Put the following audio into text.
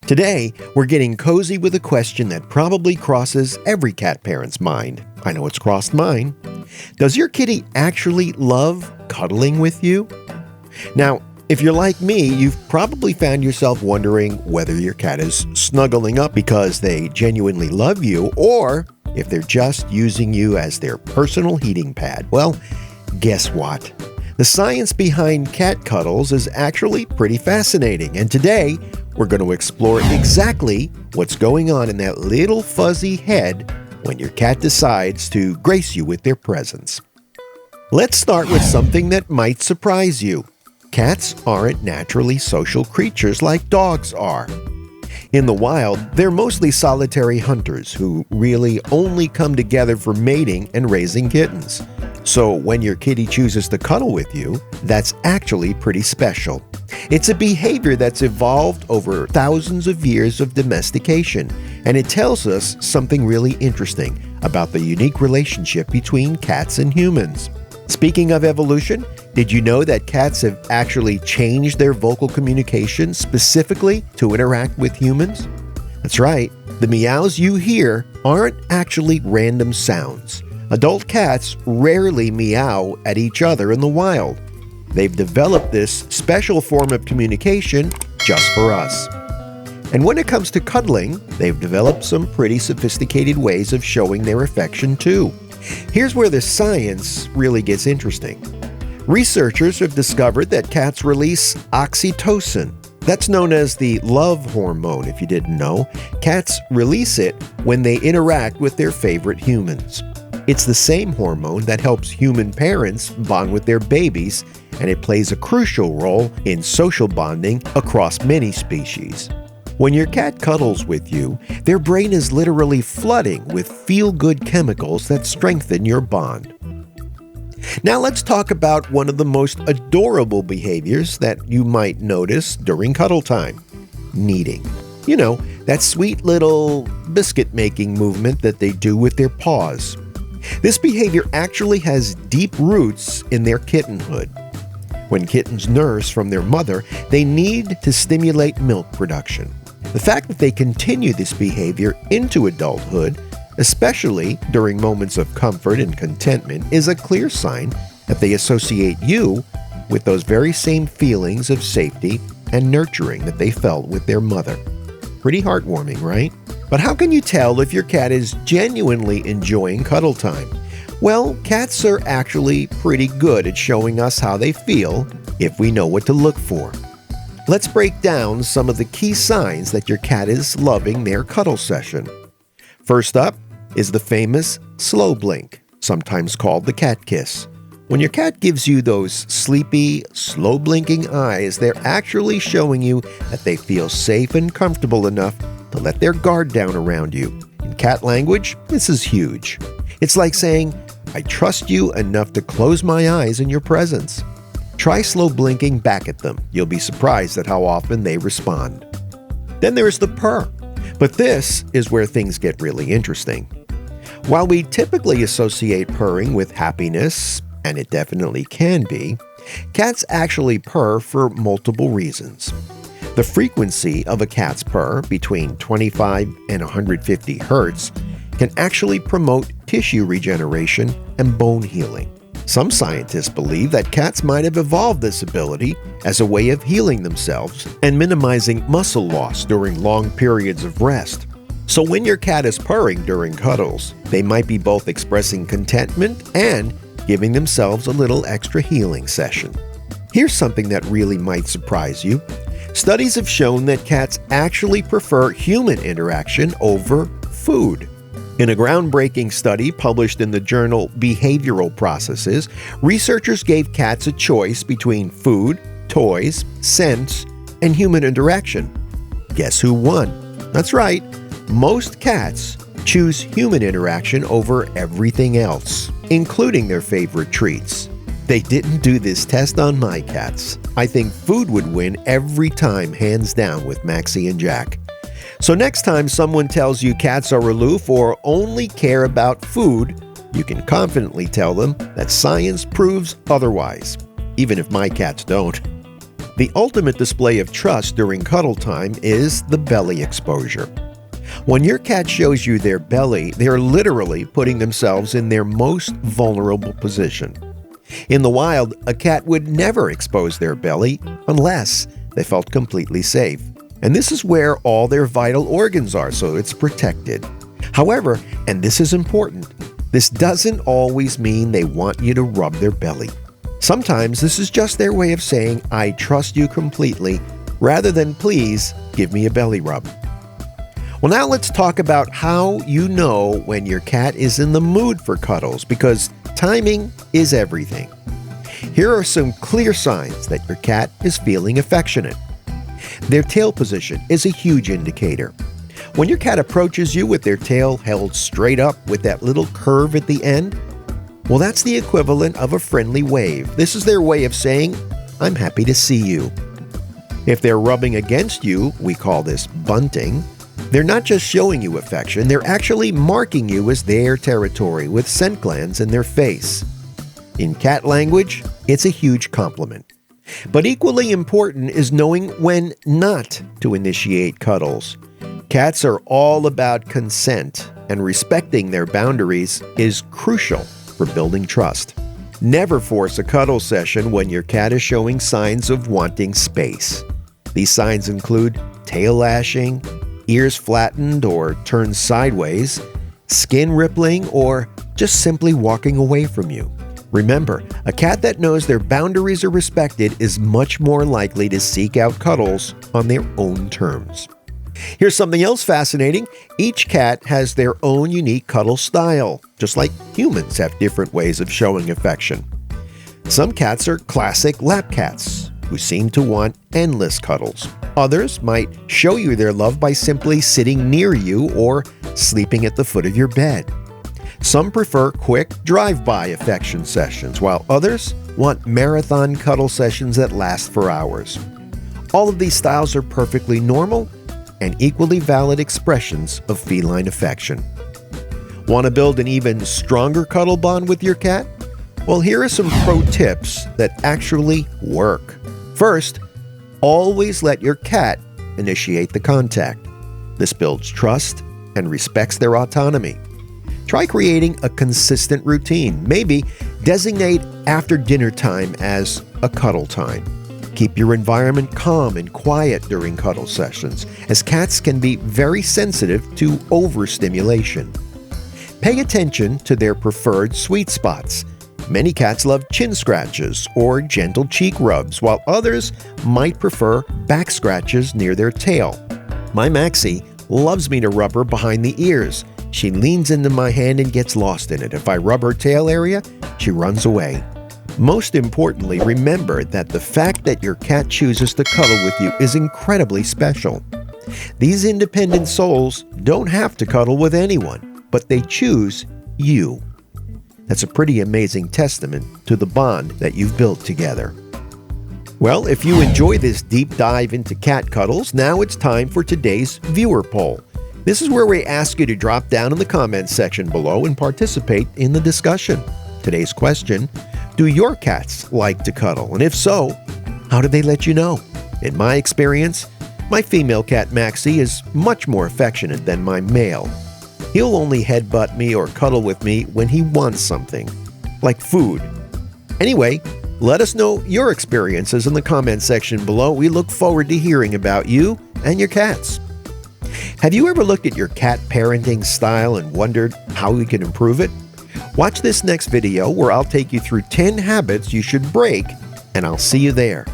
Today, we're getting cozy with a question that probably crosses every cat parent's mind. I know it's crossed mine. Does your kitty actually love cuddling with you? Now, if you're like me, you've probably found yourself wondering whether your cat is snuggling up because they genuinely love you or if they're just using you as their personal heating pad. Well, guess what? The science behind cat cuddles is actually pretty fascinating, and today we're going to explore exactly what's going on in that little fuzzy head when your cat decides to grace you with their presence. Let's start with something that might surprise you. Cats aren't naturally social creatures like dogs are. In the wild, they're mostly solitary hunters who really only come together for mating and raising kittens. So when your kitty chooses to cuddle with you, that's actually pretty special. It's a behavior that's evolved over thousands of years of domestication, and it tells us something really interesting about the unique relationship between cats and humans. Speaking of evolution, did you know that cats have actually changed their vocal communication specifically to interact with humans? That's right, the meows you hear aren't actually random sounds. Adult cats rarely meow at each other in the wild. They've developed this special form of communication just for us. And when it comes to cuddling, they've developed some pretty sophisticated ways of showing their affection too. Here's where the science really gets interesting. Researchers have discovered that cats release oxytocin. That's known as the love hormone, if you didn't know. Cats release it when they interact with their favorite humans. It's the same hormone that helps human parents bond with their babies, and it plays a crucial role in social bonding across many species. When your cat cuddles with you, their brain is literally flooding with feel-good chemicals that strengthen your bond. Now let's talk about one of the most adorable behaviors that you might notice during cuddle time: kneading. You know, that sweet little biscuit-making movement that they do with their paws. This behavior actually has deep roots in their kittenhood. When kittens nurse from their mother, they need to stimulate milk production. The fact that they continue this behavior into adulthood, especially during moments of comfort and contentment, is a clear sign that they associate you with those very same feelings of safety and nurturing that they felt with their mother. Pretty heartwarming, right? But how can you tell if your cat is genuinely enjoying cuddle time? Well, cats are actually pretty good at showing us how they feel if we know what to look for. Let's break down some of the key signs that your cat is loving their cuddle session. First up is the famous slow blink, sometimes called the cat kiss. When your cat gives you those sleepy, slow blinking eyes, they're actually showing you that they feel safe and comfortable enough to let their guard down around you. In cat language, this is huge. It's like saying, "I trust you enough to close my eyes in your presence." Try slow blinking back at them. You'll be surprised at how often they respond. Then there's the purr. But this is where things get really interesting. While we typically associate purring with happiness, and it definitely can be, cats actually purr for multiple reasons. The frequency of a cat's purr, between 25 and 150 hertz, can actually promote tissue regeneration and bone healing. Some scientists believe that cats might have evolved this ability as a way of healing themselves and minimizing muscle loss during long periods of rest. So when your cat is purring during cuddles, they might be both expressing contentment and giving themselves a little extra healing session. Here's something that really might surprise you. Studies have shown that cats actually prefer human interaction over food. In a groundbreaking study published in the journal Behavioral Processes, researchers gave cats a choice between food, toys, scents, and human interaction. Guess who won? That's right, most cats choose human interaction over everything else, including their favorite treats. They didn't do this test on my cats. I think food would win every time, hands down, with Maxie and Jack. So next time someone tells you cats are aloof or only care about food, you can confidently tell them that science proves otherwise, even if my cats don't. The ultimate display of trust during cuddle time is the belly exposure. When your cat shows you their belly, they are literally putting themselves in their most vulnerable position. In the wild, a cat would never expose their belly unless they felt completely safe. And this is where all their vital organs are, so it's protected. However, and this is important, this doesn't always mean they want you to rub their belly. Sometimes this is just their way of saying, "I trust you completely," rather than "please give me a belly rub." Well, now let's talk about how you know when your cat is in the mood for cuddles, because timing is everything. Here are some clear signs that your cat is feeling affectionate. Their tail position is a huge indicator. When your cat approaches you with their tail held straight up with that little curve at the end, well, that's the equivalent of a friendly wave. This is their way of saying, "I'm happy to see you." If they're rubbing against you, we call this bunting. They're not just showing you affection, they're actually marking you as their territory with scent glands in their face. In cat language, it's a huge compliment. But equally important is knowing when not to initiate cuddles. Cats are all about consent, and respecting their boundaries is crucial for building trust. Never force a cuddle session when your cat is showing signs of wanting space. These signs include tail lashing, ears flattened or turned sideways, skin rippling, or just simply walking away from you. Remember, a cat that knows their boundaries are respected is much more likely to seek out cuddles on their own terms. Here's something else fascinating. Each cat has their own unique cuddle style, just like humans have different ways of showing affection. Some cats are classic lap cats, who seem to want endless cuddles. Others might show you their love by simply sitting near you or sleeping at the foot of your bed. Some prefer quick drive-by affection sessions, while others want marathon cuddle sessions that last for hours. All of these styles are perfectly normal and equally valid expressions of feline affection. Want to build an even stronger cuddle bond with your cat? Well, here are some pro tips that actually work. First, always let your cat initiate the contact. This builds trust and respects their autonomy. Try creating a consistent routine. Maybe designate after dinner time as a cuddle time. Keep your environment calm and quiet during cuddle sessions, as cats can be very sensitive to overstimulation. Pay attention to their preferred sweet spots. Many cats love chin scratches or gentle cheek rubs, while others might prefer back scratches near their tail. My Maxie loves me to rub her behind the ears. She leans into my hand and gets lost in it. If I rub her tail area, she runs away. Most importantly, remember that the fact that your cat chooses to cuddle with you is incredibly special. These independent souls don't have to cuddle with anyone, but they choose you. That's a pretty amazing testament to the bond that you've built together. Well, if you enjoy this deep dive into cat cuddles, now it's time for today's viewer poll. This is where we ask you to drop down in the comments section below and participate in the discussion. Today's question: do your cats like to cuddle? And if so, how do they let you know? In my experience, my female cat Maxie is much more affectionate than my male. He'll only headbutt me or cuddle with me when he wants something, like food. Anyway, let us know your experiences in the comments section below. We look forward to hearing about you and your cats. Have you ever looked at your cat parenting style and wondered how we can improve it? Watch this next video where I'll take you through 10 habits you should break, and I'll see you there.